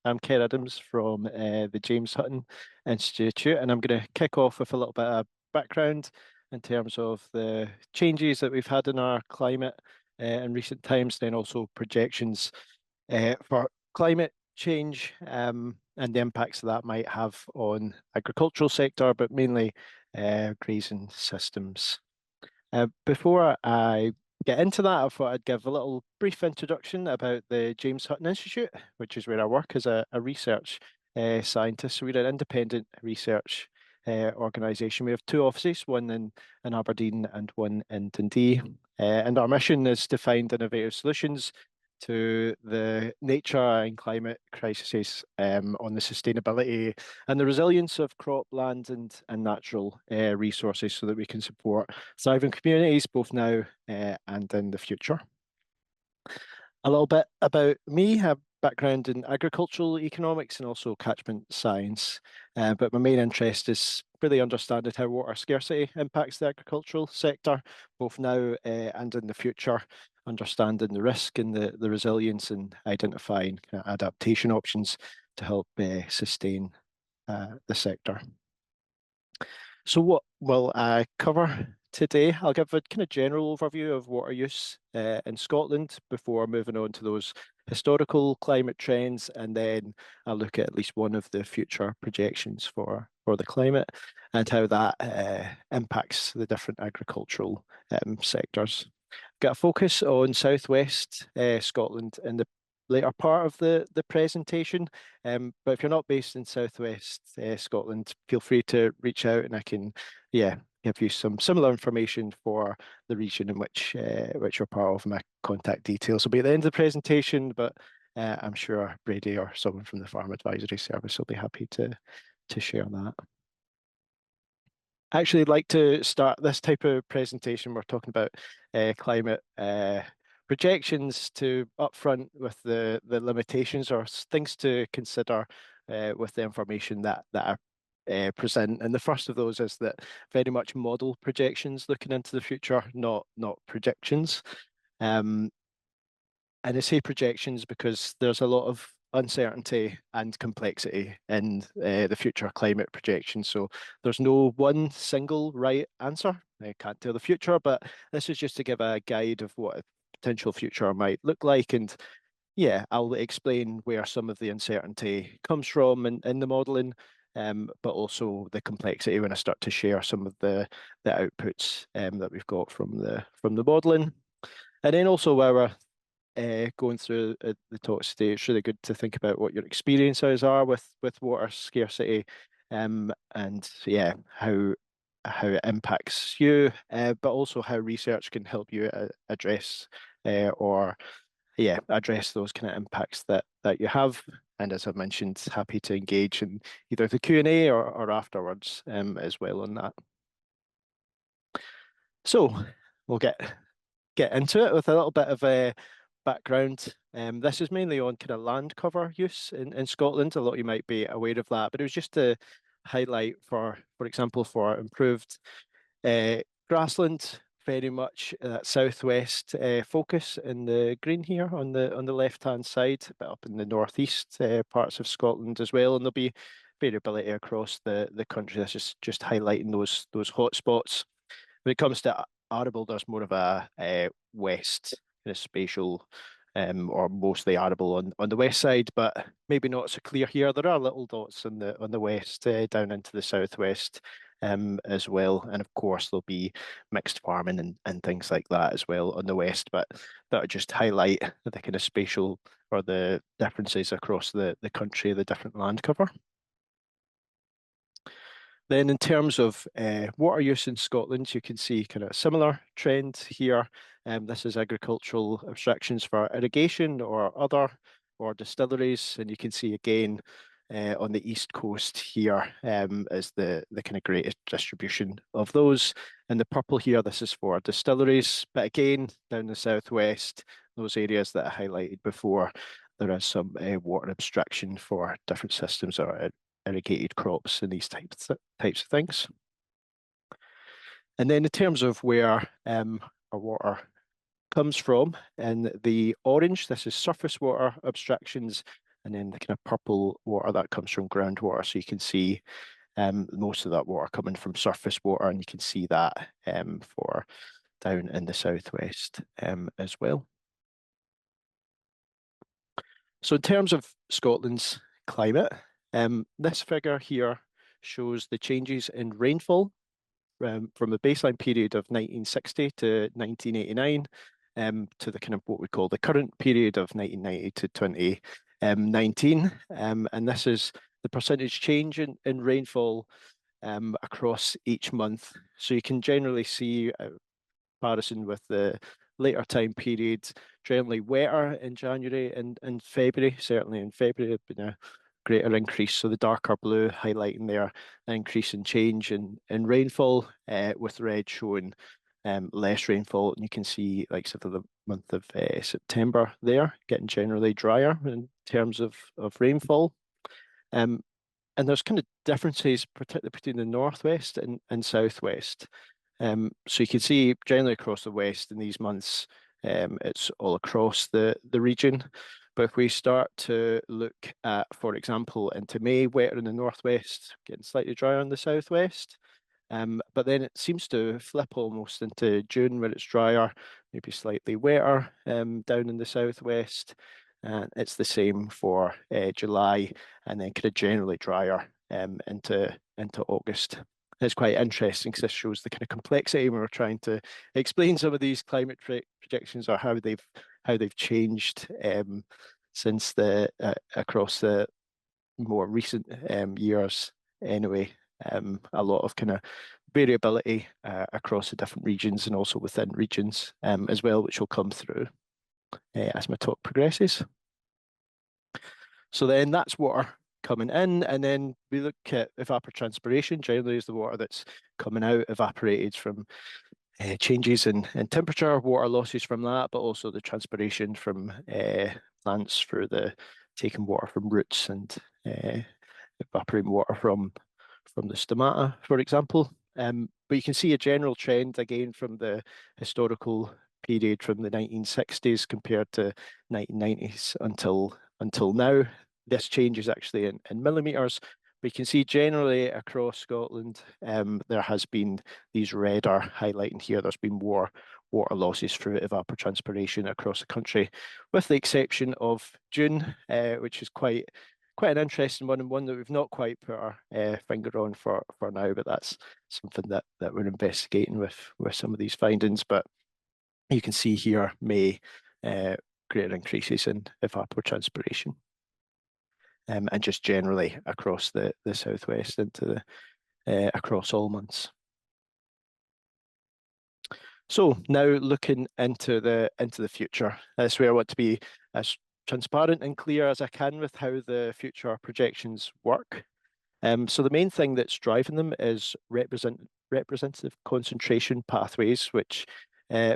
I'm Kerr Adams from the James Hutton Institute, and I'm going to kick off with a little bit of background in terms of the changes that we've had in our climate in recent times, then also projections for climate change and the impacts that might have on agricultural sector, but mainly grazing systems. Before I get into that, I thought I'd give a little brief introduction about the James Hutton Institute, which is where I work as a research scientist. So we're an independent research organisation. We have two offices, one in Aberdeen and one in Dundee. And our mission is to find innovative solutions to the nature and climate crises on the sustainability and the resilience of crop, land, and natural resources so that we can support thriving communities both now and in the future. A little bit about me. I have background in agricultural economics and also catchment science, but my main interest is really understanding how water scarcity impacts the agricultural sector, both now and in the future, understanding the risk and the resilience and identifying adaptation options to help sustain the sector. So what will I cover today? I'll give a kind of general overview of water use in Scotland before moving on to those historical climate trends, and then I'll look at least one of the future projections for the climate and how that impacts the different agricultural sectors. Got a focus on southwest Scotland in the later part of the presentation. But if you're not based in southwest Scotland, feel free to reach out and I can, give you some similar information for the region in which you're part of. My contact details will be at the end of the presentation, but I'm sure Brady or someone from the Farm Advisory Service will be happy to share that. I actually like to start this type of presentation. We're talking about climate projections to upfront with the limitations or things to consider with the information that I present. And the first of those is that very much model projections looking into the future, not predictions. And I say projections because there's a lot of uncertainty and complexity in the future climate projections. So there's no one single right answer. I can't tell the future, but this is just to give a guide of what a potential future might look like. And yeah, I'll explain where some of the uncertainty comes from in the modelling, but also the complexity when I start to share some of the outputs that we've got from the modelling. And then also while we're going through the talks today, it's really good to think about what your experiences are with water scarcity, and yeah, how it impacts you, but also how research can help you address address those kind of impacts that you have. And as I've mentioned, happy to engage in either the Q&A or afterwards as well on that. So we'll get into it with a little bit of a background. This is mainly on kind of land cover use in Scotland. A lot of you might be aware of that, but it was just to highlight for example, for improved grassland, very much that southwest focus in the green here on the left-hand side, but up in the northeast parts of Scotland as well. And there'll be variability across the country. This is just highlighting those hot spots. When it comes to arable, there's more of a west kind of spatial or mostly arable on the west side, but maybe not so clear here. There are little dots on the west down into the southwest as well. And of course, there'll be mixed farming and things like that as well on the west, but that would just highlight the kind of spatial or the differences across the country, the different land cover. Then in terms of water use in Scotland, you can see kind of a similar trend here. This is agricultural abstractions for irrigation or distilleries. And you can see again on the east coast here is the kind of greatest distribution of those. And the purple here, this is for distilleries. But again, down the southwest, those areas that I highlighted before, there is some water abstraction for different systems or irrigated crops and these types of things. And then in terms of where our water comes from, in the orange, this is surface water abstractions, and then the kind of purple water that comes from groundwater. So you can see most of that water coming from surface water, and you can see that for down in the southwest as well. So in terms of Scotland's climate, this figure here shows the changes in rainfall from the baseline period of 1960 to 1989 to the kind of what we call the current period of 1990 to 2019. And this is the percentage change in rainfall across each month. So you can generally see comparison with the later time periods, generally wetter in January and February. Certainly in February, there's been a greater increase. So the darker blue highlighting there an increase in change in rainfall, with red showing less rainfall. And you can see, like for the month of September there, getting generally drier in terms of rainfall. And there's kind of differences, particularly between the northwest and southwest. So you can see generally across the west in these months, it's all across the region. But if we start to look at, for example, into May, wetter in the northwest, getting slightly drier in the southwest. But then it seems to flip almost into June where it's drier, maybe slightly wetter down in the southwest. And it's the same for July, and then kind of generally drier into August. It's quite interesting because this shows the kind of complexity when we're trying to explain some of these climate projections, or how they've changed since the across the more recent years. Anyway, a lot of kind of variability across the different regions and also within regions as well, which will come through as my talk progresses. So then that's water coming in, and then we look at evapotranspiration. Generally is the water that's coming out, evaporated from changes in temperature, water losses from that, but also the transpiration from plants through the taking water from roots and evaporating water from the stomata, for example. But you can see a general trend again from the historical period from the 1960s compared to 1990s until now. This change is actually in millimeters. We can see generally across Scotland, there has been these red are highlighting here. There's been more water losses through evapotranspiration across the country, with the exception of June, which is quite an interesting one, and one that we've not quite put our finger on for now. But that's something that we're investigating with some of these findings. But you can see here May greater increases in evapotranspiration. And just generally across the southwest into the across all months. So now looking into the future, that's where I want to be as transparent and clear as I can with how the future projections work. So the main thing that's driving them is representative concentration pathways, which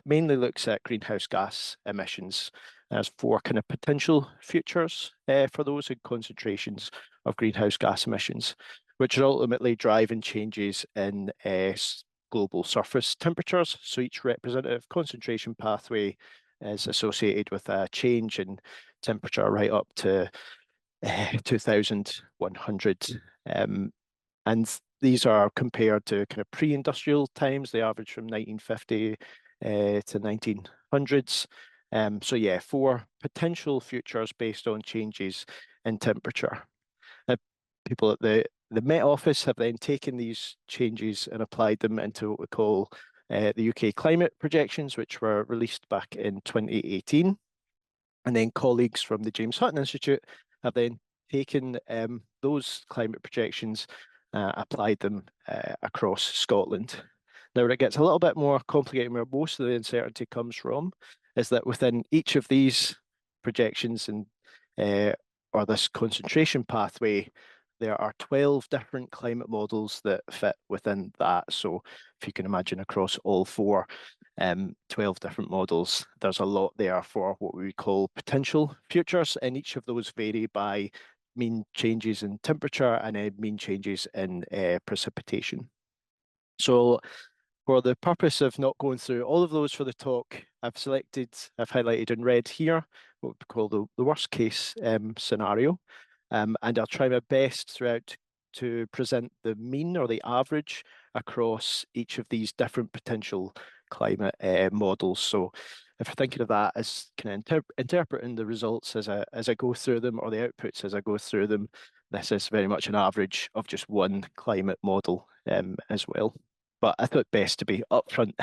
mainly looks at greenhouse gas emissions. There's 4 kind of potential futures for those in concentrations of greenhouse gas emissions, which are ultimately driving changes in global surface temperatures. So each representative concentration pathway is associated with a change in temperature right up to 2100. And these are compared to kind of pre-industrial times. They average from 1950 to 1900s. So yeah, 4 potential futures based on changes in temperature. People at the Met Office have then taken these changes and applied them into what we call the UK climate projections, which were released back in 2018. And then colleagues from the James Hutton Institute have then taken those climate projections, applied them across Scotland. Now, where it gets a little bit more complicated, where most of the uncertainty comes from, is that within each of these projections and or this concentration pathway, there are 12 different climate models that fit within that. So if you can imagine across all 4, 12 different models, there's a lot there for what we call potential futures, and each of those vary by mean changes in temperature and mean changes in precipitation. So For the purpose of not going through all of those for the talk, I've highlighted in red here what we call the worst case scenario. And I'll try my best throughout to present the mean or the average across each of these different potential climate models. So if you're thinking of that as kind of interpreting the results as I go through them, or the outputs as I go through them, this is very much an average of just one climate model as well. But I thought best to be upfront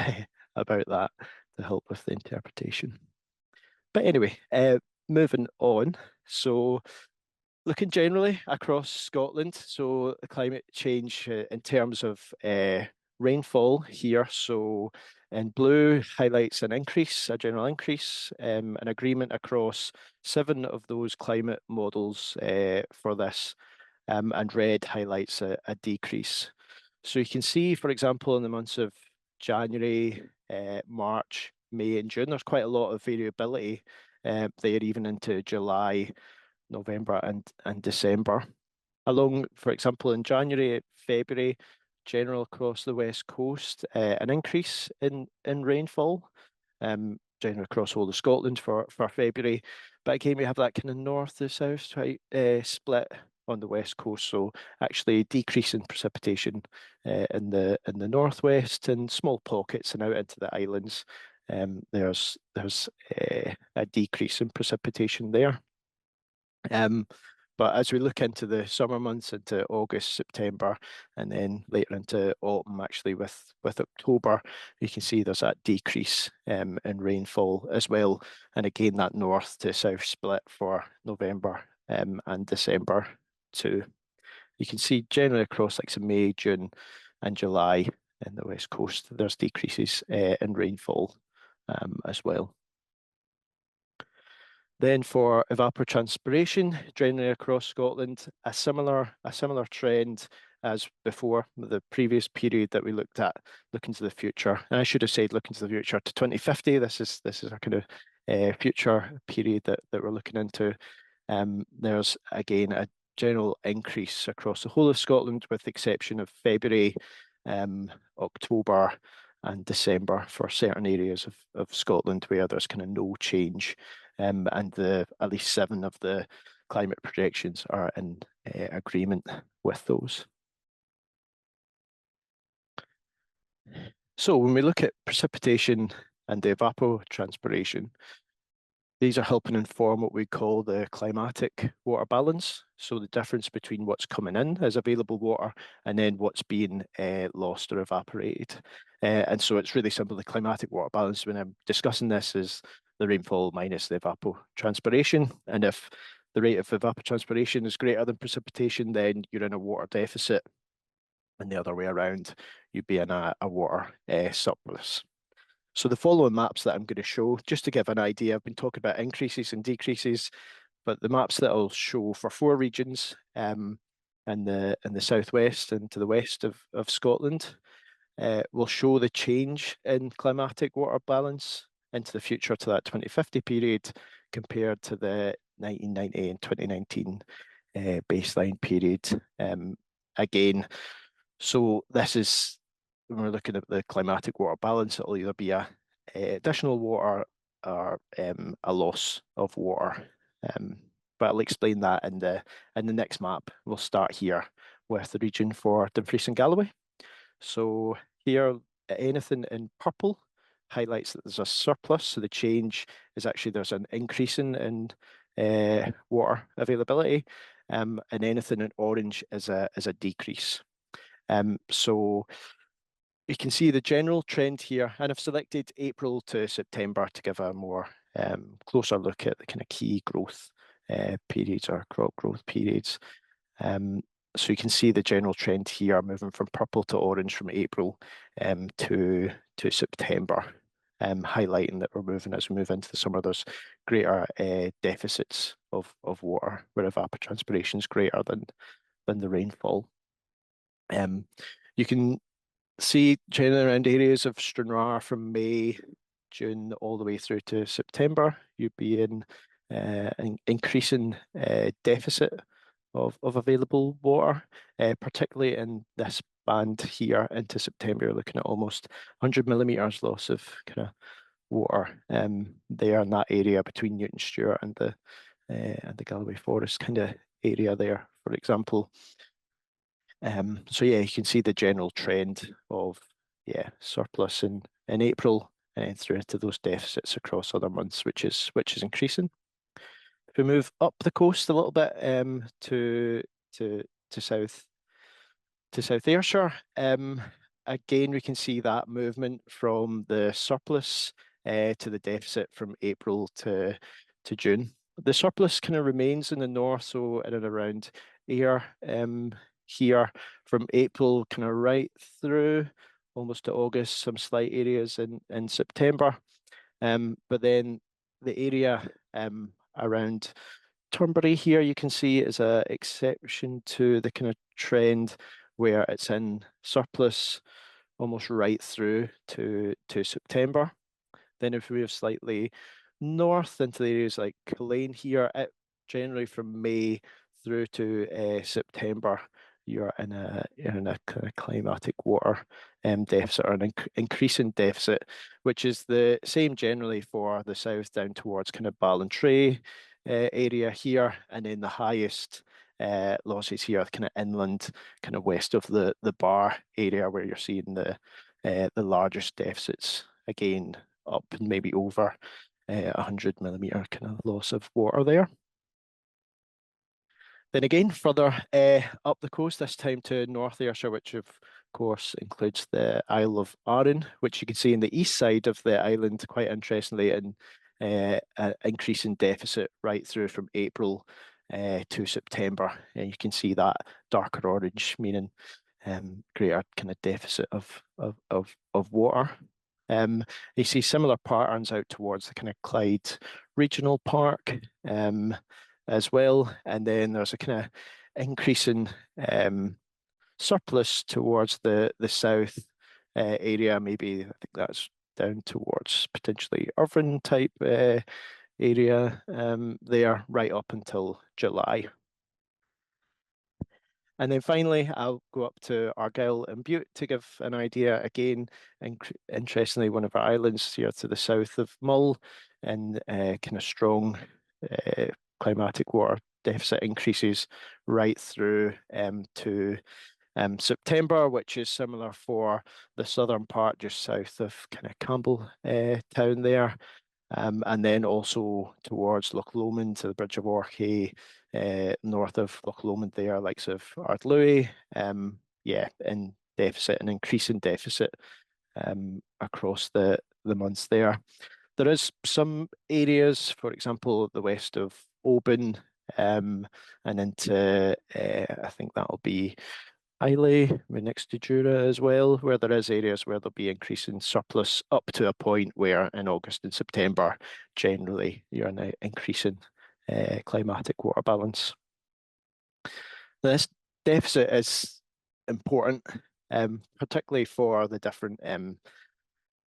about that to help with the interpretation. But anyway, moving on. So looking generally across Scotland, so the climate change in terms of rainfall here. So in blue highlights an increase, a general increase, an agreement across 7 of those climate models for this, and red highlights a decrease. So you can see, for example, in the months of January, March, May, and June, there's quite a lot of variability there, even into July, November, and December. Along, for example, in January, February, general across the west coast, an increase in rainfall, generally across all of Scotland for February. But again, we have that kind of north to south split on the west coast, so actually decrease in precipitation in the northwest and small pockets and out into the islands. There's a decrease in precipitation there. But as we look into the summer months, into August, September, and then later into autumn, actually with October, you can see there's that decrease in rainfall as well. And again, that north to south split for November and December too. You can see generally across like some May, June, and July in the west coast, there's decreases in rainfall as well. Then for evapotranspiration, generally across Scotland, a similar trend as before, the previous period that we looked at, looking to the future. And I should have said looking to the future to 2050. This is our kind of future period that we're looking into. There's again a general increase across the whole of Scotland, with the exception of February, October, and December for certain areas of Scotland where there's kind of no change. And at least 7 of the climate projections are in agreement with those. So when we look at precipitation and the evapotranspiration, these are helping inform what we call the climatic water balance. So the difference between what's coming in as available water and then what's being lost or evaporated. And so it's really simple. The climatic water balance, when I'm discussing this, is the rainfall minus the evapotranspiration. And if the rate of evapotranspiration is greater than precipitation, then you're in a water deficit. And the other way around, you'd be in a water surplus. So the following maps that I'm going to show, just to give an idea, I've been talking about increases and decreases, but the maps that I'll show for 4 regions in the southwest and to the west of Scotland will show the change in climatic water balance into the future to that 2050 period compared to the 1990 and 2019 baseline period. Again, so this is, when we're looking at the climatic water balance, it'll either be a additional water or a loss of water. But I'll explain that in the next map. We'll start here with the region for Dumfries and Galloway. So here, anything in purple highlights that there's a surplus. So the change is actually there's an increase in water availability, and anything in orange is a decrease. So you can see the general trend here, and I've selected April to September to give a more closer look at the kind of key growth periods or crop growth periods. So you can see the general trend here, moving from purple to orange from April to September, highlighting that we're moving, as we move into the summer, there's greater deficits of water, where evapotranspiration is greater than the rainfall. You can see generally around areas of Stranraer from May, June, all the way through to September, you'd be in an increasing deficit of available water, particularly in this band here into September. You're looking at almost 100 millimeters loss of kind of water there in that area between Newton Stewart and the Galloway Forest kind of area there, for example. So yeah, you can see the general trend of surplus in April and through to those deficits across other months, which is increasing. If we move up the coast a little bit to south to South Ayrshire, again we can see that movement from the surplus to the deficit from April to June. The surplus kind of remains in the north, so in and around Ayr here from April kind of right through almost to August, some slight areas in September. But then the area around Turnberry here you can see is an exception to the kind of trend where it's in surplus almost right through to September. Then if we move slightly north into the areas like Culzean here, generally from May through to September, you're in a kind of climatic water deficit or an increasing deficit, which is the same generally for the south down towards kind of Ballantrae area here, and then the highest losses here, kind of inland, kind of west of the Bar area, where you're seeing the largest deficits again up and maybe over 100 millimeter kind of loss of water there. Then again, further up the coast, this time to North Ayrshire, which of course includes the Isle of Arran, which you can see in the east side of the island, quite interestingly, in an increasing deficit right through from April to September. And you can see that darker orange, meaning greater kind of deficit of water. You see similar patterns out towards the kind of Clyde Regional Park as well. And then there's a kind of increasing surplus towards the south area. Maybe I think that's down towards potentially Irvine type area there right up until July. And then finally, I'll go up to Argyll and Bute to give an idea. Again, interestingly, one of our islands here to the south of Mull, and kind of strong climatic water deficit increases right through to September, which is similar for the southern part just south of kind of Campbell town there. And then also towards Loch Lomond to the Bridge of Orchay, north of Loch Lomond there, likes of Ardluey, in deficit and increasing deficit across the months there. There is some areas, for example, the west of Oban and into, I think that'll be Islay, next to Jura as well, where there is areas where there'll be increasing surplus up to a point where in August and September, generally, you're in an increasing climatic water balance. This deficit is important, particularly for the different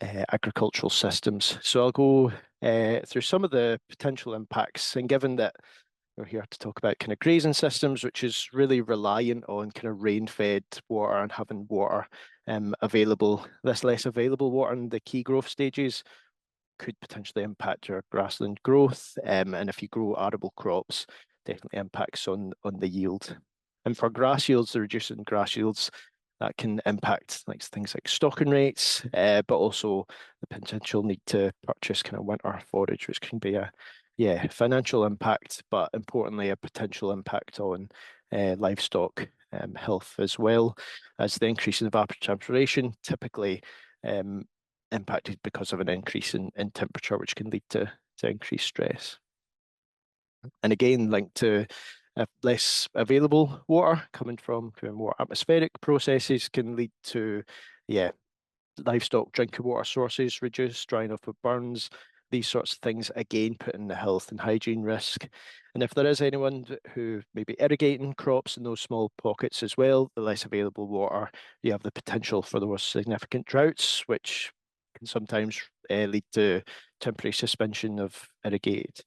agricultural systems. So I'll go through some of the potential impacts, and given that we're here to talk about kind of grazing systems, which is really reliant on kind of rain-fed water and having water available. This less available water in the key growth stages could potentially impact your grassland growth. And if you grow arable crops, definitely impacts on the yield. And for grass yields, the reducing grass yields, that can impact like things like stocking rates, but also the potential need to purchase kind of winter forage, which can be a financial impact, but importantly, a potential impact on livestock health as well, as the increase in evapotranspiration typically impacted because of an increase in temperature, which can lead to increased stress. And again, linked to less available water coming from more atmospheric processes can lead to, livestock drinking water sources reduce, drying off of burns, these sorts of things, again, putting the health and hygiene risk. And if there is anyone who may be irrigating crops in those small pockets as well, the less available water, you have the potential for the most significant droughts, which can sometimes lead to temporary suspension of irrigated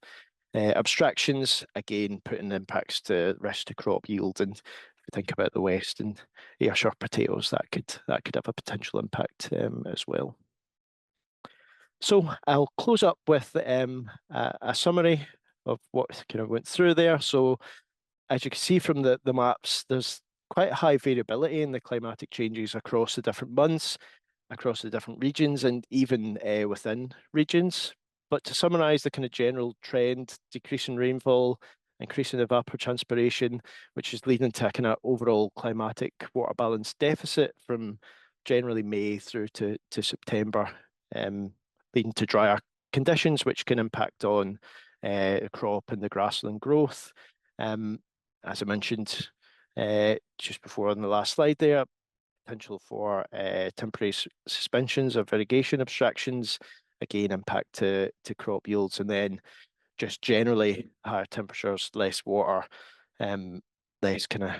abstractions, again, putting impacts to risk to crop yield and we think about the West and Ayrshire potatoes, that could have a potential impact as well. So I'll close up with a summary of what kind of went through there. So as you can see from the maps, there's quite high variability in the climatic changes across the different months, across the different regions, and even within regions. But to summarize the kind of general trend, decreasing rainfall, increasing evapotranspiration, which is leading to a kind of overall climatic water balance deficit from generally May through to September, leading to drier conditions, which can impact on crop and the grassland growth. As I mentioned just before on the last slide there, potential for temporary suspensions of irrigation abstractions, again, impact to crop yields, and then just generally higher temperatures, less water, less kind of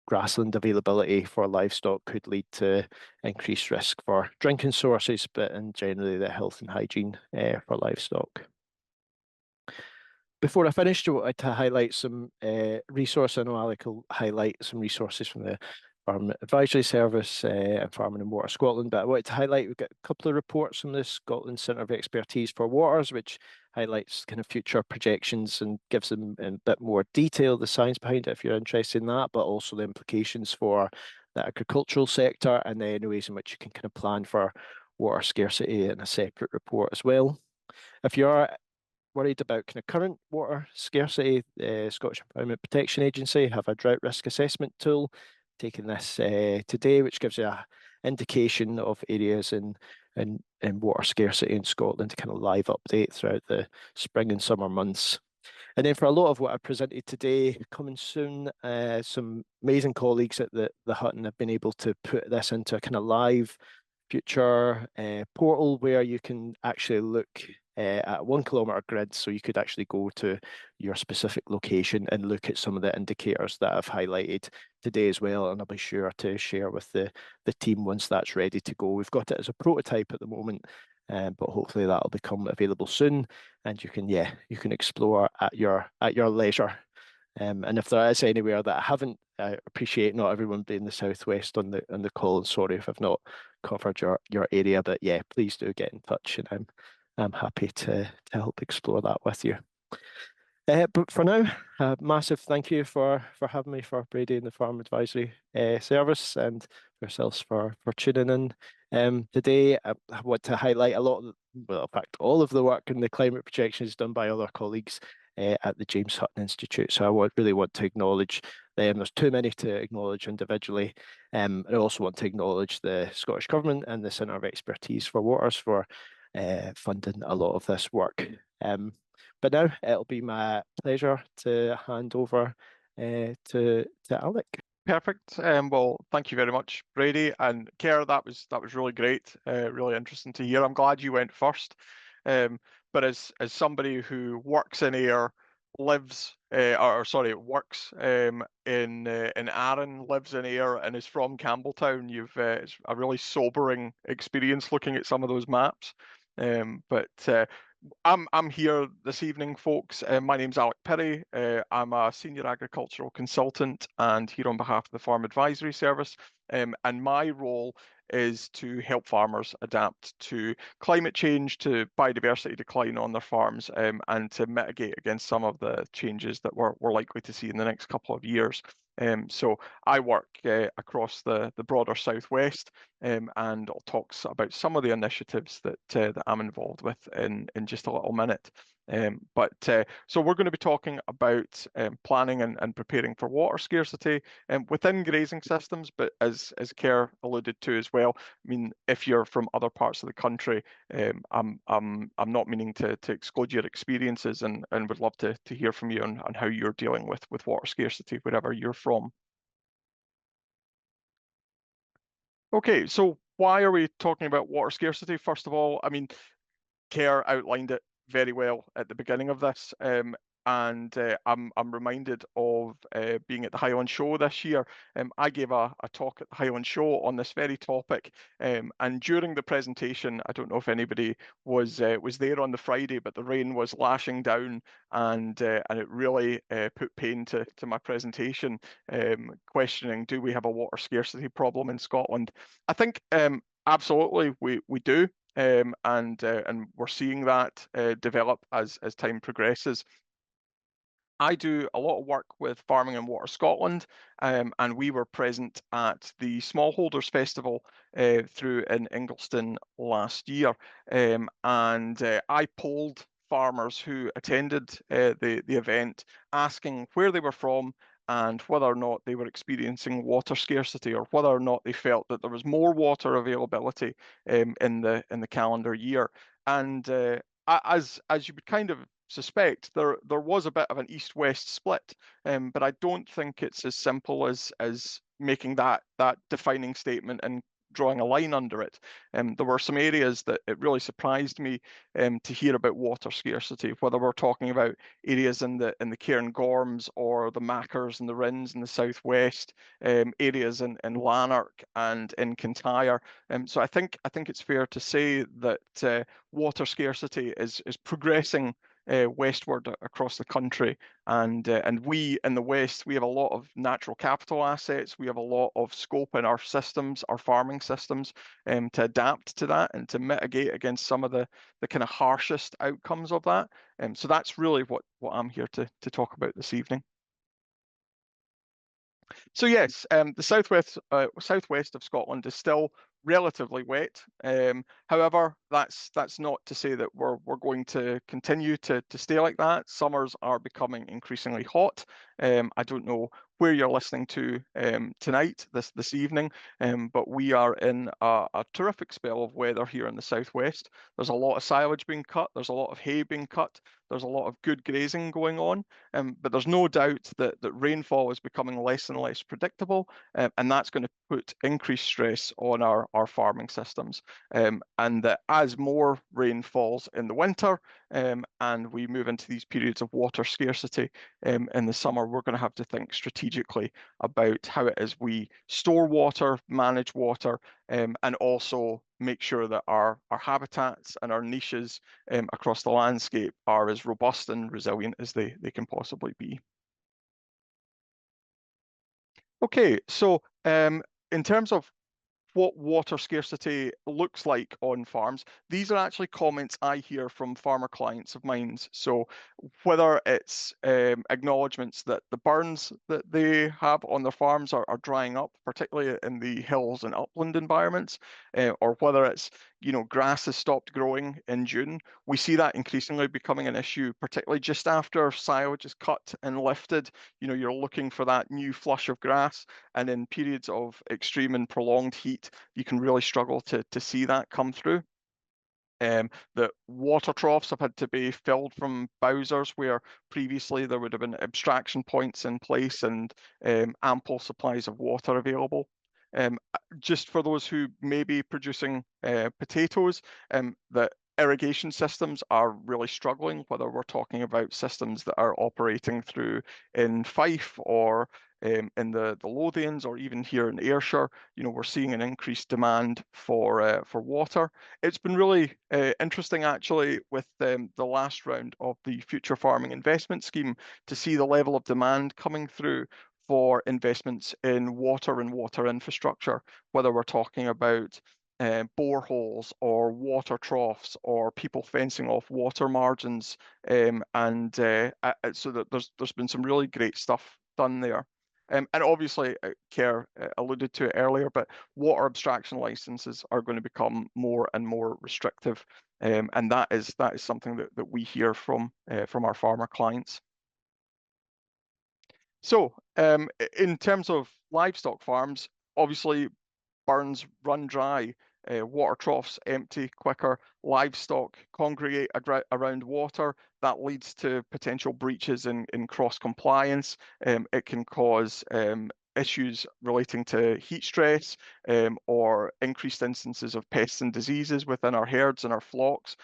grassland availability for livestock could lead to increased risk for drinking sources, but and generally the health and hygiene for livestock. Before I finish, I wanted to highlight some resource. I know Alec will highlight some resources from the Farm Advisory Service and Farming and Water Scotland, but I wanted to highlight we've got a couple of reports from the Scotland Centre of Expertise for Waters, which highlights kind of future projections and gives them in a bit more detail, the science behind it if you're interested in that, but also the implications for the agricultural sector and then ways in which you can kind of plan for water scarcity in a separate report as well. If you are worried about kind of current water scarcity, the Scottish Environment Protection Agency have a drought risk assessment tool, taking this today, which gives you an indication of areas in water scarcity in Scotland, kind of live update throughout the spring and summer months. And then for a lot of what I presented today, coming soon, some amazing colleagues at the Hutton have been able to put this into a kind of live future portal where you can actually look at a 1 kilometre grid, so you could actually go to your specific location and look at some of the indicators that I've highlighted today as well, and I'll be sure to share with the team once that's ready to go. We've got it as a prototype at the moment, but hopefully that'll become available soon, and you can explore at your leisure. And if there is anywhere that I haven't, I appreciate not everyone being in the southwest on the call, and sorry if I've not covered your area, but yeah, please do get in touch, and I'm happy to help explore that with you. But for now, massive thank you for having me, for Brady and the Farm Advisory Service, and yourselves for tuning in. Today, I want to highlight a lot of, well, in fact, all of the work in the climate projections done by other colleagues at the James Hutton Institute. So I really want to acknowledge them. There's too many to acknowledge individually. I also want to acknowledge the Scottish Government and the Centre of Expertise for Waters for funding a lot of this work. But now it'll be my pleasure to hand over to Alec. Perfect. Well, thank you very much, Brady and Kerr. That was really great. Really interesting to hear. I'm glad you went first. But as somebody who works in Ayr, works in Arran, lives in Ayr, and is from Campbelltown, you've it's a really sobering experience looking at some of those maps. But I'm here this evening, folks. My name's Alec Pirie. I'm a senior agricultural consultant and here on behalf of the Farm Advisory Service. And my role is to help farmers adapt to climate change, to biodiversity decline on their farms, and to mitigate against some of the changes that we're likely to see in the next couple of years. So I work across the broader southwest, and I'll talk about some of the initiatives that I'm involved with in just a little minute. So we're going to be talking about planning and preparing for water scarcity within grazing systems, but as Kerr alluded to as well, I mean, if you're from other parts of the country, I'm not meaning to exclude your experiences, and would love to hear from you on how you're dealing with water scarcity wherever you're from. Okay, so why are we talking about water scarcity? First of all, I mean, Kerr outlined it very well at the beginning of this. I'm reminded of being at the Highland Show this year. I gave a talk at the Highland Show on this very topic, and during the presentation, I don't know if anybody was there on the Friday, but the rain was lashing down, and it really put pain to my presentation, questioning, do we have a water scarcity problem in Scotland? I think absolutely we do. And we're seeing that develop as time progresses. I do a lot of work with Farming and Water Scotland, and we were present at the Smallholders Festival through in Ingliston last year. And I polled farmers who attended the event, asking where they were from and whether or not they were experiencing water scarcity, or whether or not they felt that there was more water availability in the calendar year. And as you would kind of suspect, there was a bit of an east-west split, but I don't think it's as simple as making that defining statement and drawing a line under it. There were some areas that it really surprised me to hear about water scarcity, whether we're talking about areas in the Cairngorms or the Machars and the Rins in the southwest, areas in Lanark and in Kintyre. So I think it's fair to say that water scarcity is progressing westward across the country, and we in the west, we have a lot of natural capital assets. We have a lot of scope in our systems, our farming systems, to adapt to that and to mitigate against some of the kind of harshest outcomes of that. So that's really what I'm here to talk about this evening. So yes, the southwest of Scotland is still relatively wet. However, that's not to say that we're going to continue to stay like that. Summers are becoming increasingly hot. I don't know where you're listening to tonight, this evening, but we are in a terrific spell of weather here in the southwest. There's a lot of silage being cut. There's a lot of hay being cut. There's a lot of good grazing going on, but there's no doubt that rainfall is becoming less and less predictable, and that's going to put increased stress on our farming systems. And that as more rain falls in the winter, and we move into these periods of water scarcity in the summer, we're going to have to think strategically about how it is we store water, manage water, and also make sure that our habitats and our niches across the landscape are as robust and resilient as they can possibly be. Okay, so in terms of what water scarcity looks like on farms, these are actually comments I hear from farmer clients of mine. So whether it's acknowledgements that the burns that they have on their farms are drying up, particularly in the hills and upland environments, or whether it's, grass has stopped growing in June, we see that increasingly becoming an issue, particularly just after silage is cut and lifted. You're looking for that new flush of grass, and in periods of extreme and prolonged heat, you can really struggle to see that come through. The water troughs have had to be filled from bowsers, where previously there would have been abstraction points in place and ample supplies of water available. Just for those who may be producing potatoes, the irrigation systems are really struggling, whether we're talking about systems that are operating through in Fife or in the Lothians, or even here in Ayrshire. We're seeing an increased demand for water. It's been really interesting, actually, with the last round of the Future Farming Investment Scheme, to see the level of demand coming through for investments in water and water infrastructure, whether we're talking about boreholes or water troughs or people fencing off water margins, and so that there's been some really great stuff done there. And obviously, Kerr alluded to it earlier, but water abstraction licenses are going to become more and more restrictive, and that is something that we hear from our farmer clients. So, in terms of livestock farms, obviously burns run dry, water troughs empty quicker, livestock congregate around water. That leads to potential breaches in cross compliance. It can cause issues relating to heat stress or increased instances of pests and diseases within our herds and our flocks,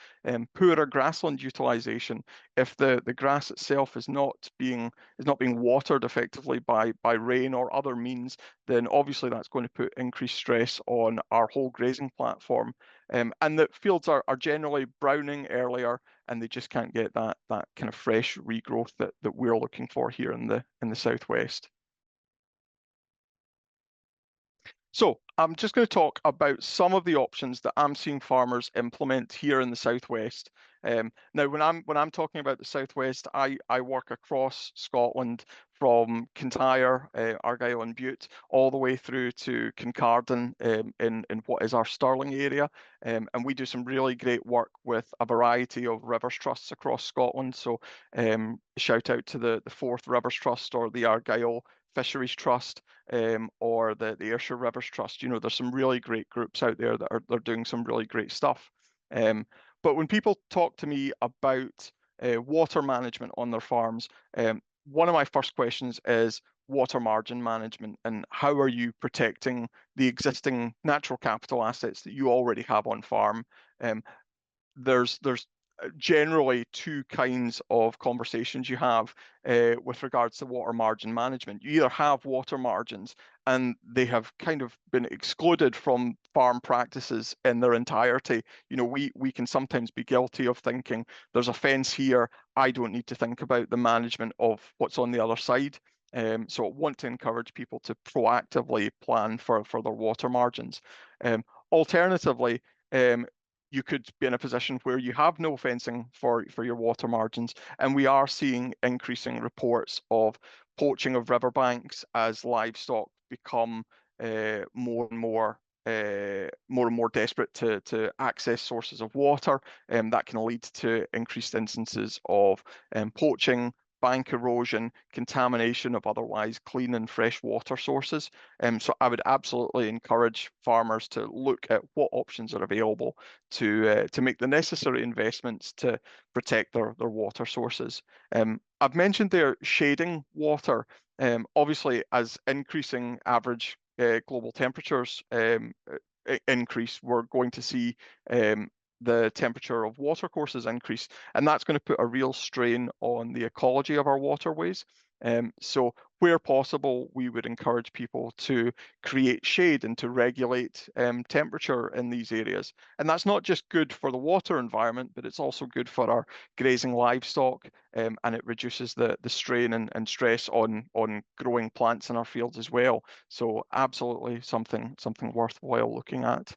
poorer grassland utilization. If the grass itself is not being watered effectively by rain or other means, then obviously that's going to put increased stress on our whole grazing platform. And the fields are generally browning earlier, and they just can't get that kind of fresh regrowth that we're looking for here in the southwest. So I'm just going to talk about some of the options that I'm seeing farmers implement here in the southwest. Now, when I'm talking about the southwest, I work across Scotland from Kintyre, Argyll and Bute, all the way through to Kincardine in what is our Stirling area. And we do some really great work with a variety of rivers trusts across Scotland. So shout out to the Forth Rivers Trust or the Argyll Fisheries Trust, or the Ayrshire Rivers Trust. You know, there's some really great groups out there that are doing some really great stuff. But when people talk to me about water management on their farms, one of my first questions is water margin management, and how are you protecting the existing natural capital assets that you already have on farm? There's generally two kinds of conversations you have with regards to water margin management. You either have water margins and they have kind of been excluded from farm practices in their entirety. You know, we can sometimes be guilty of thinking there's a fence here, I don't need to think about the management of what's on the other side. So I want to encourage people to proactively plan for their water margins. Alternatively, you could be in a position where you have no fencing for your water margins, and we are seeing increasing reports of poaching of riverbanks as livestock become more and more desperate to access sources of water. That can lead to increased instances of poaching, bank erosion, contamination of otherwise clean and fresh water sources. So I would absolutely encourage farmers to look at what options are available to make the necessary investments to protect their water sources. I've mentioned there shading water. Obviously, as increasing average global temperatures increase, we're going to see the temperature of watercourses increase, and that's going to put a real strain on the ecology of our waterways. So where possible, we would encourage people to create shade and to regulate temperature in these areas. And that's not just good for the water environment, but it's also good for our grazing livestock, and it reduces the strain and stress on growing plants in our fields as well. So absolutely something worthwhile looking at.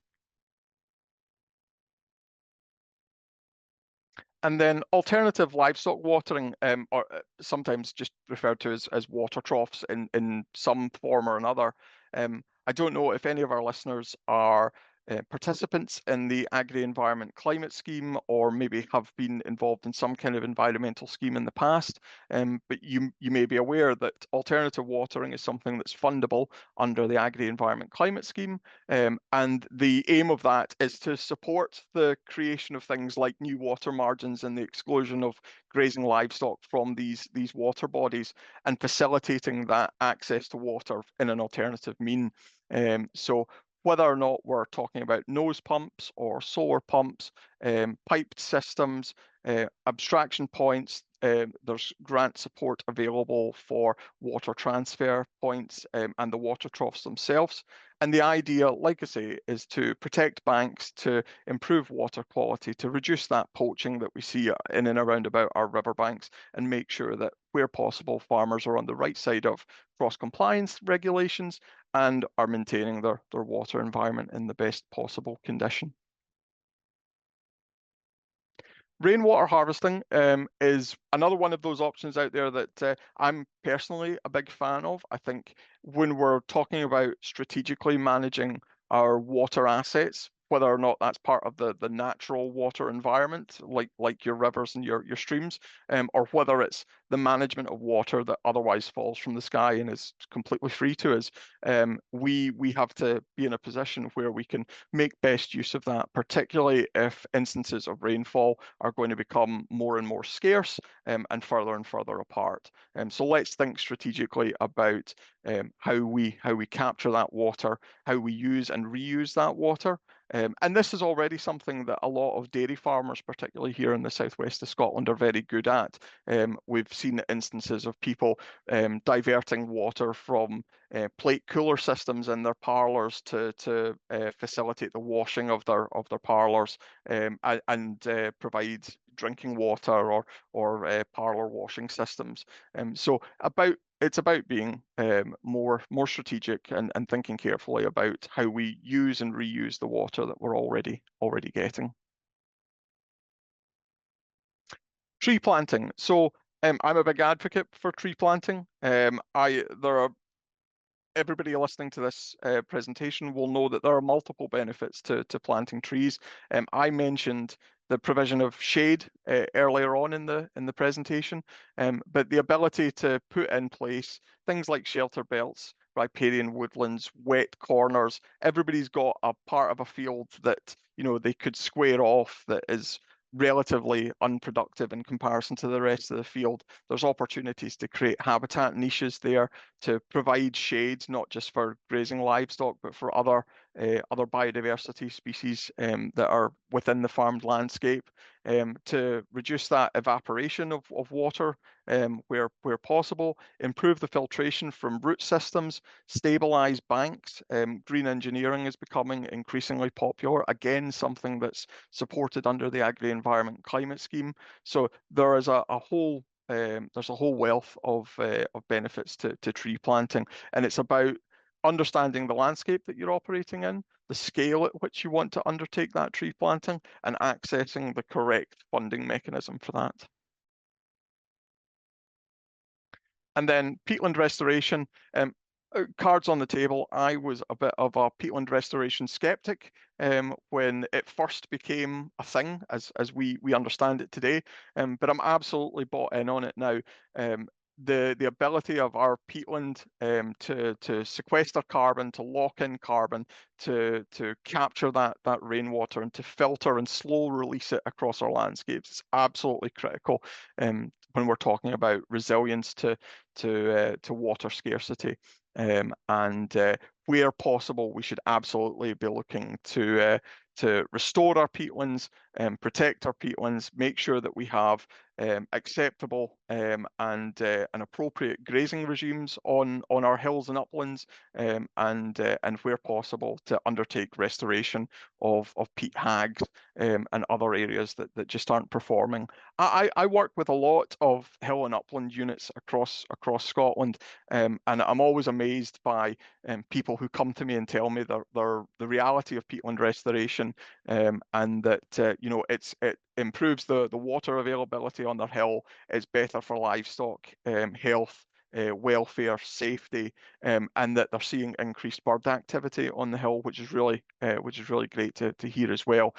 And then alternative livestock watering, or sometimes just referred to as water troughs in some form or another. I don't know if any of our listeners are participants in the Agri-Environment Climate Scheme, or maybe have been involved in some kind of environmental scheme in the past, but you may be aware that alternative watering is something that's fundable under the Agri-Environment Climate Scheme, and the aim of that is to support the creation of things like new water margins and the exclusion of grazing livestock from these water bodies, and facilitating that access to water in an alternative mean. So whether or not we're talking about nose pumps or solar pumps, piped systems, abstraction points, there's grant support available for water transfer points and the water troughs themselves. And the idea, like I say, is to protect banks, to improve water quality, to reduce that poaching that we see in and around about our riverbanks, and make sure that where possible, farmers are on the right side of cross-compliance regulations and are maintaining their water environment in the best possible condition. Rainwater harvesting is another one of those options out there that I'm personally a big fan of. I think when we're talking about strategically managing our water assets, whether or not that's part of the natural water environment, like your rivers and your streams, or whether it's the management of water that otherwise falls from the sky and is completely free to us, we have to be in a position where we can make best use of that, particularly if instances of rainfall are going to become more and more scarce and further apart. So let's think strategically about how we capture that water, how we use and reuse that water. And this is already something that a lot of dairy farmers, particularly here in the southwest of Scotland, are very good at. We've seen instances of people diverting water from plate cooler systems in their parlours to facilitate the washing of their parlours, and provide drinking water or parlour washing systems. So it's about being more strategic and thinking carefully about how we use and reuse the water that we're already getting. Tree planting. So I'm a big advocate for tree planting. Everybody listening to this presentation will know that there are multiple benefits to planting trees. I mentioned the provision of shade earlier on in the presentation, but the ability to put in place things like shelter belts, riparian woodlands, wet corners. Everybody's got a part of a field that they could square off that is relatively unproductive in comparison to the rest of the field. There's opportunities to create habitat niches there to provide shade, not just for grazing livestock, but for other biodiversity species that are within the farmed landscape, to reduce that evaporation of water where possible, improve the filtration from root systems, stabilize banks. Green engineering is becoming increasingly popular. Again, something that's supported under the Agri-Environment Climate Scheme. So there is a whole there's a whole wealth of benefits to tree planting, and it's about understanding the landscape that you're operating in, the scale at which you want to undertake that tree planting, and accessing the correct funding mechanism for that. And then peatland restoration. Cards on the table. I was a bit of a peatland restoration skeptic when it first became a thing, as we understand it today. But I'm absolutely bought in on it now. The ability of our peatland to sequester carbon, to lock in carbon, to capture that rainwater, and to filter and slow release it across our landscapes is absolutely critical when we're talking about resilience to water scarcity. And where possible, we should absolutely be looking to restore our peatlands, protect our peatlands, make sure that we have acceptable and appropriate grazing regimes on our hills and uplands, and where possible to undertake restoration of peat hags and other areas that just aren't performing. I work with a lot of hill and upland units across Scotland, and I'm always amazed by people who come to me and tell me the reality of peatland restoration, and that it improves the water availability on their hill. It's better for livestock health, welfare, safety, and that they're seeing increased bird activity on the hill, which is really great to hear as well.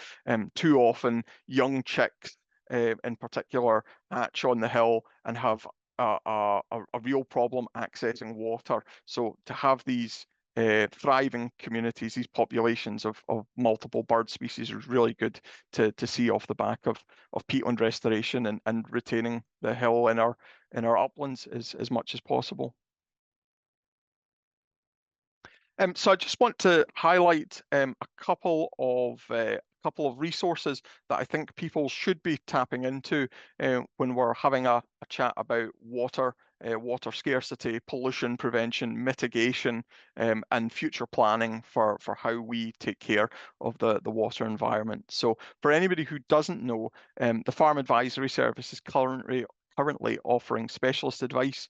Too often, young chicks in particular hatch on the hill and have a real problem accessing water. So to have these thriving communities, these populations of multiple bird species, is really good to see off the back of peatland restoration and retaining the hill in our uplands as much as possible. So I just want to highlight a couple of resources that I think people should be tapping into when we're having a chat about water scarcity, pollution prevention, mitigation, and future planning for how we take care of the water environment. So for anybody who doesn't know, the Farm Advisory Service is currently offering specialist advice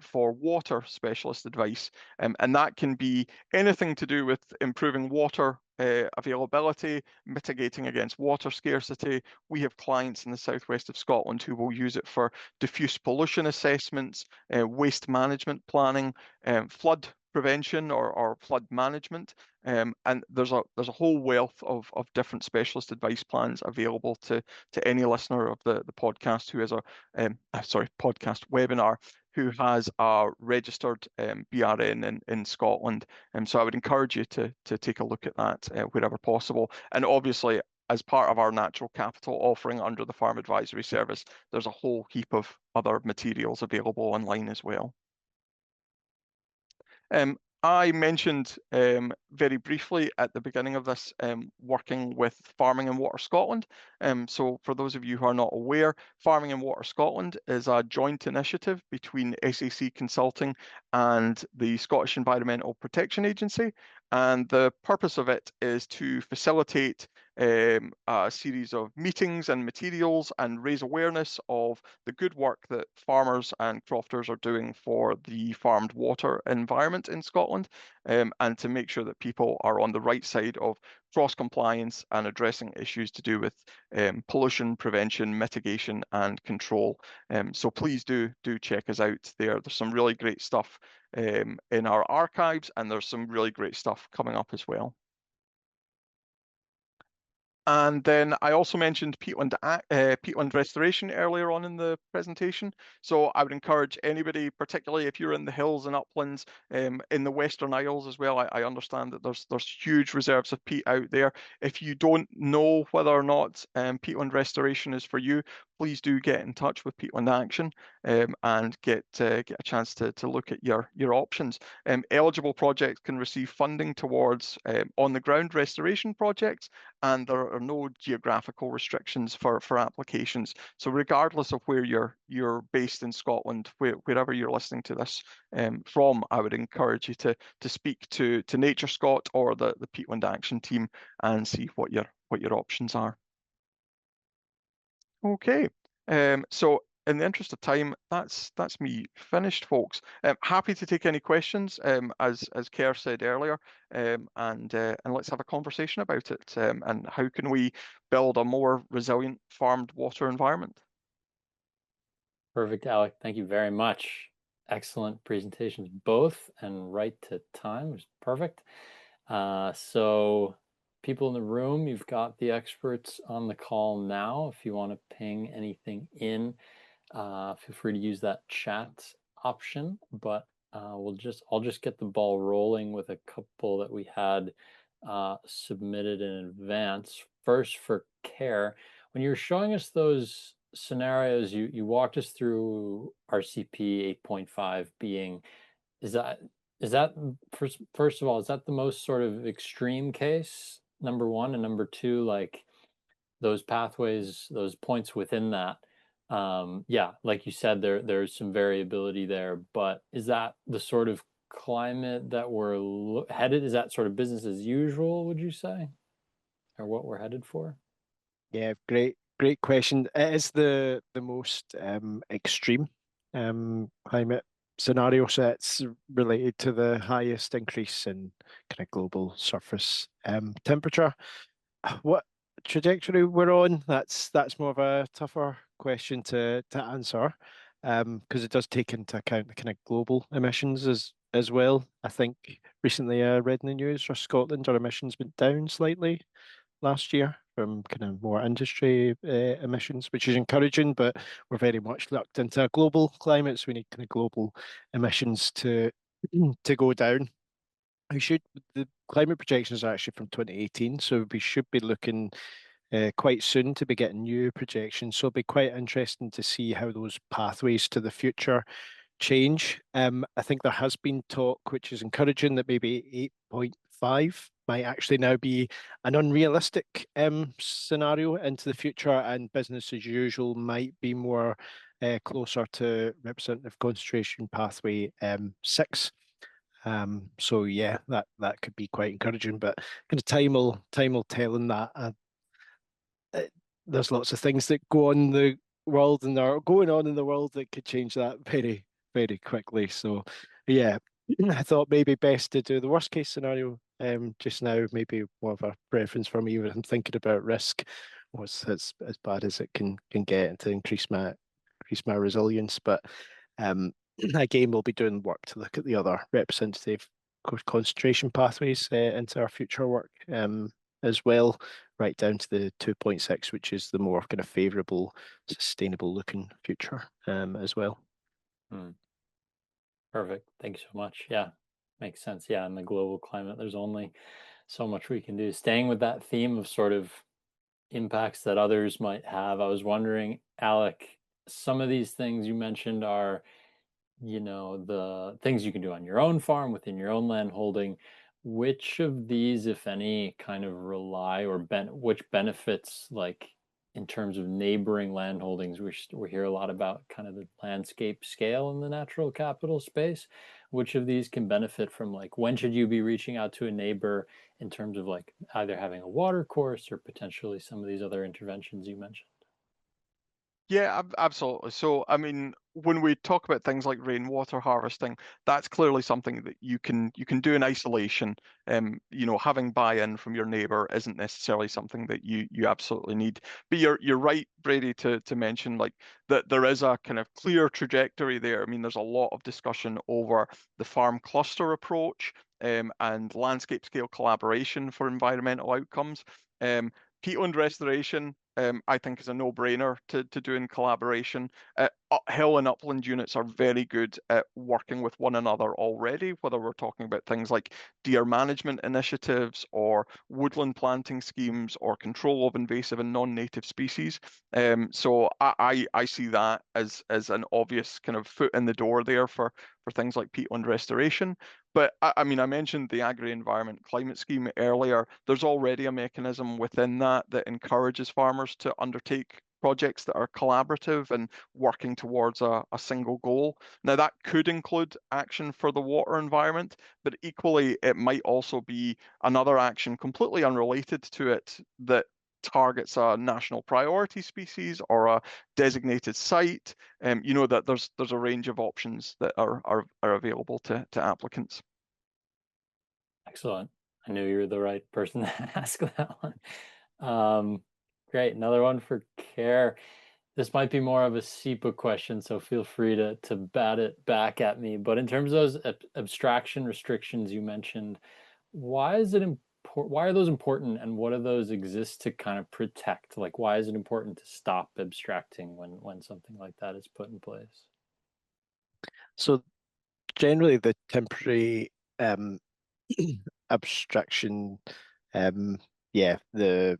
for water specialist advice, and that can be anything to do with improving water availability, mitigating against water scarcity. We have clients in the southwest of Scotland who will use it for diffuse pollution assessments, waste management planning, flood prevention or flood management, and there's a whole wealth of different specialist advice plans available to any listener of the podcast who has a podcast webinar who has a registered BRN in Scotland. So I would encourage you to take a look at that wherever possible. And obviously, as part of our natural capital offering under the Farm Advisory Service, there's a whole heap of other materials available online as well. I mentioned very briefly at the beginning of this working with Farming and Water Scotland. So for those of you who are not aware, Farming and Water Scotland is a joint initiative between SAC Consulting and the Scottish Environmental Protection Agency. And the purpose of it is to facilitate a series of meetings and materials and raise awareness of the good work that farmers and crofters are doing for the farmed water environment in Scotland, and to make sure that people are on the right side of cross compliance and addressing issues to do with pollution prevention, mitigation, and control. So please do check us out there. There's some really great stuff in our archives, and there's some really great stuff coming up as well. And then I also mentioned peatland restoration earlier on in the presentation. So I would encourage anybody, particularly if you're in the hills and uplands, in the Western Isles as well. I understand that there's huge reserves of peat out there. If you don't know whether or not peatland restoration is for you, please do get in touch with Peatland Action and get a chance to look at your options. Eligible projects can receive funding towards on the ground restoration projects, and there are no geographical restrictions for applications. So regardless of where you're based in Scotland, wherever you're listening to this from, I would encourage you to speak to Nature Scot or the Peatland Action team and see what your options are. Okay, so in the interest of time, that's me finished, folks. Happy to take any questions, as Kerr said earlier, and let's have a conversation about it. And how can we build a more resilient farmed water environment? Perfect, Alec. Thank you very much. Excellent presentations, both, and right to time. It was perfect. So people in the room, you've got the experts on the call now. If you want to ping anything in, feel free to use that chat option, but I'll just get the ball rolling with a couple that we had submitted in advance. First, for Kerr, when you were showing us those scenarios, you walked us through RCP 8.5 being, is that first of all, is that the most sort of extreme case, number one, and number two, like those pathways, those points within that? Yeah, like you said, there's some variability there, but is that the sort of climate that we're headed? Is that sort of business as usual, would you say, or what we're headed for? Yeah, great question. It is the most extreme climate scenario. So it's related to the highest increase in kind of global surface temperature. What trajectory we're on, that's more of a tougher question to answer, because it does take into account the kind of global emissions as well. I think recently I read in the news for Scotland, our emissions went down slightly last year from kind of more industry emissions, which is encouraging, but we're very much locked into a global climate, so we need kind of global emissions to go down. The climate projections are actually from 2018, so we should be looking quite soon to be getting new projections. So it'll be quite interesting to see how those pathways to the future change. I think there has been talk, which is encouraging, that maybe 8.5 might actually now be an unrealistic scenario into the future, and business as usual might be more closer to representative concentration pathway 6. So yeah, that could be quite encouraging, but kind of time will tell in that. There's lots of things that go on in the world and are going on in the world that could change that very quickly. So yeah, I thought maybe best to do the worst case scenario just now, maybe more of a preference for me when I'm thinking about risk, was as bad as it can get, and to increase my resilience. But again, we'll be doing work to look at the other representative concentration pathways into our future work as well, right down to the 2.6, which is the more kind of favourable, sustainable looking future as well. Perfect. Thank you so much. Yeah, makes sense. Yeah, in the global climate, there's only so much we can do. Staying with that theme of sort of impacts that others might have, I was wondering, Alec, some of these things you mentioned are you know, the things you can do on your own farm within your own land holding, which of these, if any, kind of rely or which benefits, like in terms of neighboring land holdings, we hear a lot about kind of the landscape scale in the natural capital space. Which of these can benefit from, like, when should you be reaching out to a neighbor in terms of like either having a water course or potentially some of these other interventions you mentioned? Yeah, absolutely. So, I mean, when we talk about things like rainwater harvesting, that's clearly something that you can do in isolation. You know, having buy-in from your neighbor isn't necessarily something that you absolutely need. But you're right, Brady, to mention like that there is a kind of clear trajectory there. I mean, there's a lot of discussion over the farm cluster approach, and landscape scale collaboration for environmental outcomes. Peatland restoration, I think, is a no-brainer to do in collaboration. Hill and upland units are very good at working with one another already, whether we're talking about things like deer management initiatives or woodland planting schemes or control of invasive and non-native species. So I see that as an obvious kind of foot in the door there for things like peatland restoration. But I mean, I mentioned the agri-environment climate scheme earlier. There's already a mechanism within that encourages farmers to undertake projects that are collaborative and working towards a single goal. Now, that could include action for the water environment, but equally, it might also be another action completely unrelated to it that targets a national priority species or a designated site. You know that there's a range of options that are available to applicants. Excellent. I knew you were the right person to ask that one. Great. Another one for Kerr. This might be more of a SEPA question, so feel free to bat it back at me. But in terms of those abstraction restrictions you mentioned, why is it important? Why are those important, and what do those exist to kind of protect? Like, why is it important to stop abstracting when something like that is put in place? So generally the temporary abstraction, um, yeah, the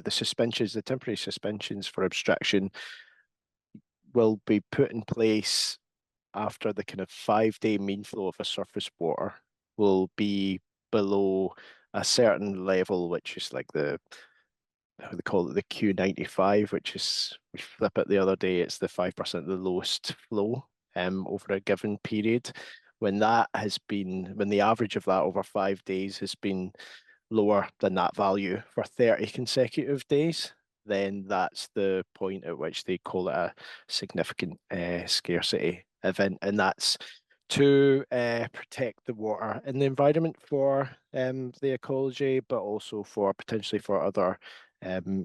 suspensions, the temporary suspensions for abstraction will be put in place after the kind of 5 day mean flow of a surface water will be below a certain level, which is like how they call it, the Q95, which is, we flip it the other day, it's the 5% of the lowest flow over a given period. When the average of that over 5 days has been lower than that value for 30 consecutive days, then that's the point at which they call it a significant scarcity event. And that's to protect the water and the environment for the ecology, but also for potentially for other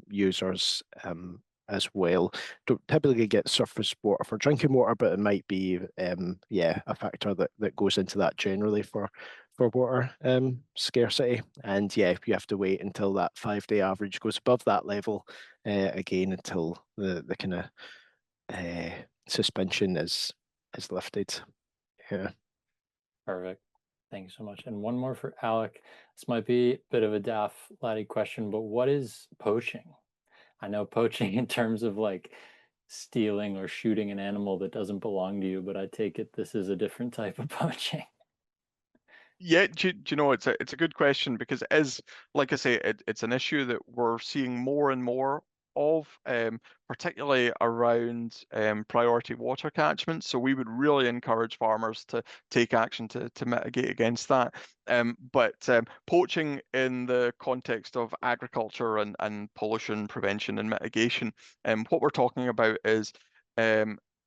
users as well. Don't typically get surface water for drinking water, but it might be a factor that goes into that generally for water scarcity. And yeah, you have to wait until that 5 day average goes above that level again until the kind of suspension is lifted. Yeah. Perfect. Thank you so much. And one more for Alec. This might be a bit of a daft laddie question, but what is poaching? I know poaching in terms of like stealing or shooting an animal that doesn't belong to you, but I take it this is a different type of poaching. Yeah, do you know, it's a good question because it is, like I say, it's an issue that we're seeing more and more of, particularly around priority water catchments. So we would really encourage farmers to take action to mitigate against that. But poaching in the context of agriculture and pollution prevention and mitigation, what we're talking about is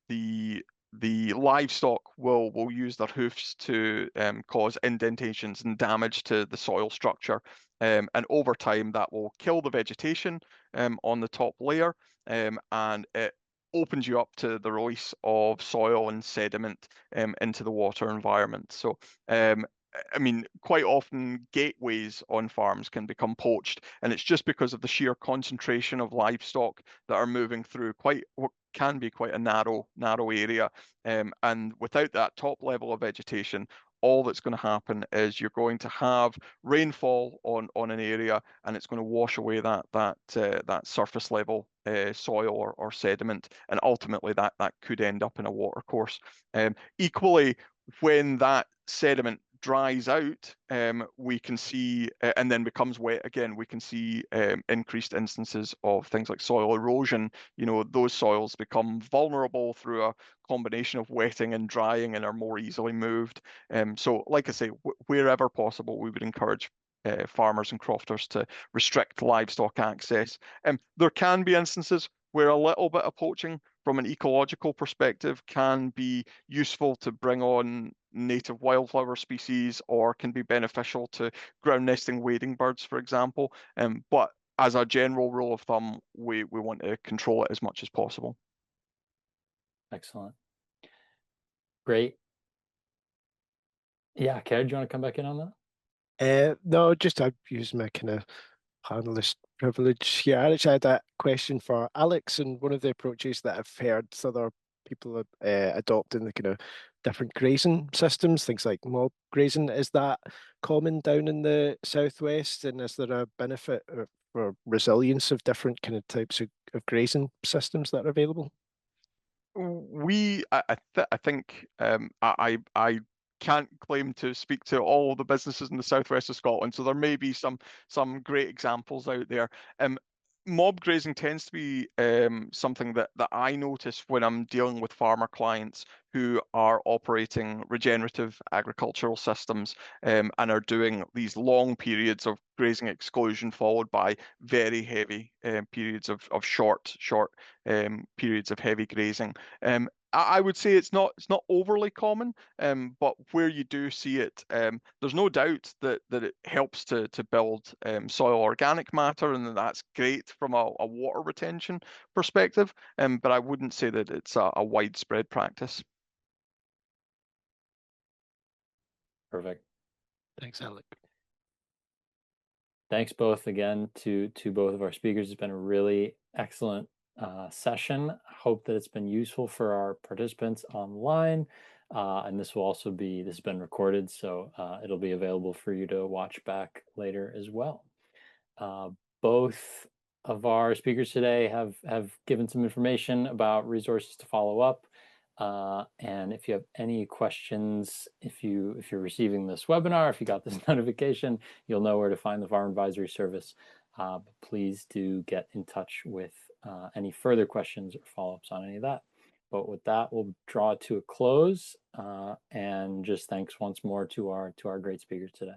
the the livestock will use their hoofs to cause indentations and damage to the soil structure. And over time, that will kill the vegetation on the top layer, and it opens you up to the release of soil and sediment into the water environment. So, I mean, quite often gateways on farms can become poached, and it's just because of the sheer concentration of livestock that are moving through quite what can be quite a narrow area. And without that top level of vegetation, all that's going to happen is you're going to have rainfall on an area, and it's going to wash away that surface level soil or sediment, and ultimately that could end up in a watercourse. Equally, when that sediment dries out, we can see, and then becomes wet again, we can see increased instances of things like soil erosion. Those soils become vulnerable through a combination of wetting and drying and are more easily moved. So like I say, wherever possible, we would encourage farmers and crofters to restrict livestock access. There can be instances where a little bit of poaching from an ecological perspective can be useful to bring on native wildflower species, or can be beneficial to ground nesting wading birds, for example. But as a general rule of thumb, we want to control it as much as possible. Excellent. Great. Yeah, Kerr, do you want to come back in on that? No, just I've used my kind of panelist privilege here. I actually had that question for Alex, and one of the approaches that I've heard other people adopting the kind of different grazing systems, things like mob grazing. Is that common down in the southwest, and is there a benefit for resilience of different kind of types of grazing systems that are available? I think I can't claim to speak to all the businesses in the southwest of Scotland, so there may be some great examples out there. Mob grazing tends to be something that I notice when I'm dealing with farmer clients who are operating regenerative agricultural systems, and are doing these long periods of grazing exclusion followed by very heavy periods of short periods of heavy grazing. I would say it's not overly common, but where you do see it, there's no doubt that it helps to build soil organic matter, and that's great from a water retention perspective. But I wouldn't say that it's a widespread practice. Perfect. Thanks, Alec. Thanks both again to both of our speakers. It's been a really excellent session. I hope that it's been useful for our participants online. And this has been recorded, so it'll be available for you to watch back later as well. Both of our speakers today have given some information about resources to follow up. And if you have any questions, if you're receiving this webinar, if you got this notification, you'll know where to find the Farm Advisory Service. But please do get in touch with any further questions or follow-ups on any of that. But with that, we'll draw it to a close, and just thanks once more to our great speakers today.